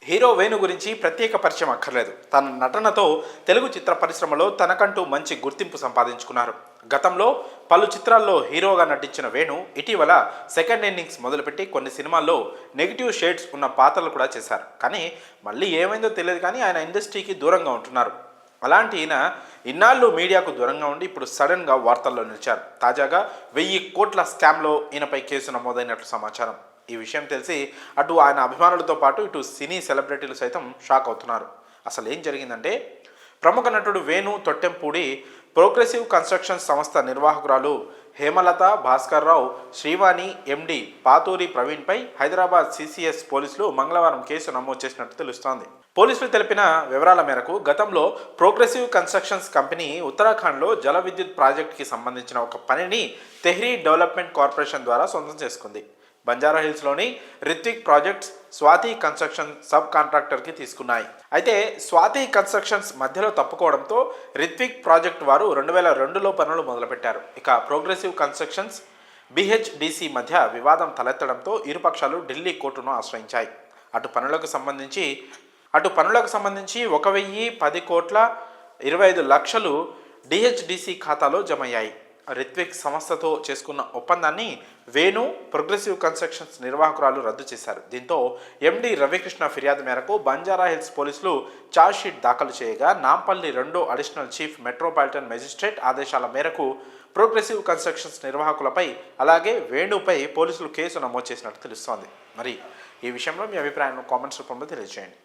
Hero Venu గురించి ప్రత్యేక పరిచయం అక్కర్లేదు. తన నటనతో తెలుగు చిత్ర పరిశ్రమలో తనకంటూ మంచి గుర్తింపు సంపాదించుకున్నారు. గతంలో పలు చిత్రాల్లో హీరోగా నటించిన వేణు ఇటీవల సెకండ్ ఇన్నింగ్స్ మొదలుపెట్టి కొన్ని సినిమాల్లో నెగిటివ్ షేడ్స్ ఉన్న పాత్రలు కూడా చేశారు. కానీ మళ్ళీ ఏమైందో తెలియదు, కానీ ఆయన ఇండస్ట్రీకి దూరంగా ఉంటున్నారు. అలాంటి ఈయన ఇన్నాళ్ళు మీడియాకు దూరంగా ఉండి ఇప్పుడు సడన్గా వార్తల్లో నిలిచారు. తాజాగా 1000 కోట్ల స్కామ్లో ఈయనపై కేసు నమోదైనట్లు సమాచారం. ఈ విషయం తెలిసి అటు ఆయన అభిమానులతో పాటు ఇటు సినీ సెలబ్రిటీలు సైతం షాక్ అవుతున్నారు. అసలు ఏం జరిగిందంటే, ప్రముఖ నటుడు వేణు తొట్టెంపూడి ప్రోగ్రెసివ్ కన్స్ట్రక్షన్స్ సంస్థ నిర్వాహకురాలు హేమలత భాస్కర్రావు శ్రీవాణి ఎండి పాతూరి ప్రవీణ్పై హైదరాబాద్ సిసిఎస్ పోలీసులు మంగళవారం కేసు నమోదు చేసినట్టు తెలుస్తోంది. పోలీసులు తెలిపిన వివరాల మేరకు గతంలో ప్రోగ్రెసివ్ కన్స్ట్రక్షన్స్ కంపెనీ ఉత్తరాఖండ్లో జల విద్యుత్ ప్రాజెక్టుకి సంబంధించిన ఒక పనిని తెహ్రీ డెవలప్మెంట్ కార్పొరేషన్ ద్వారా సొంతం చేసుకుంది. బంజారాహిల్స్లోని Ritvik projects Swathi construction sub కాంట్రాక్టర్కి తీసుకున్నాయి. అయితే స్వాతి కన్స్ట్రక్షన్స్ మధ్యలో తప్పుకోవడంతో రిత్విక్ ప్రాజెక్ట్ వారు 2002లో పనులు మొదలుపెట్టారు. ఇక ప్రోగ్రెసివ్ కన్స్ట్రక్షన్స్ బిహెచ్డిసి మధ్య వివాదం తలెత్తడంతో ఇరుపక్షాలు ఢిల్లీ కోర్టును ఆశ్రయించాయి. అటు పనులకు సంబంధించి 1,10,25,25,00,000 డిహెచ్డిసి ఖాతాలో జమయ్యాయి. రిత్విక్ సంస్థతో చేసుకున్న ఒప్పందాన్ని వేణు ప్రోగ్రెసివ్ కన్స్ట్రక్షన్స్ నిర్వాహకురాలు రద్దు చేశారు. దీంతో ఎండి రవికృష్ణ ఫిర్యాదు మేరకు బంజారాహిల్స్ పోలీసులు ఛార్జ్షీట్ దాఖలు చేయగా Nampally 2 additional chief metropolitan magistrate ఆదేశాల మేరకు ప్రోగ్రెసివ్ కన్స్ట్రక్షన్స్ నిర్వాహకులపై అలాగే వేణుపై పోలీసులు కేసు నమోదు చేసినట్టు తెలుస్తోంది. మరి ఈ విషయంలో మీ అభిప్రాయాన్ని కామెంట్స్ రూపంలో తెలియజేయండి.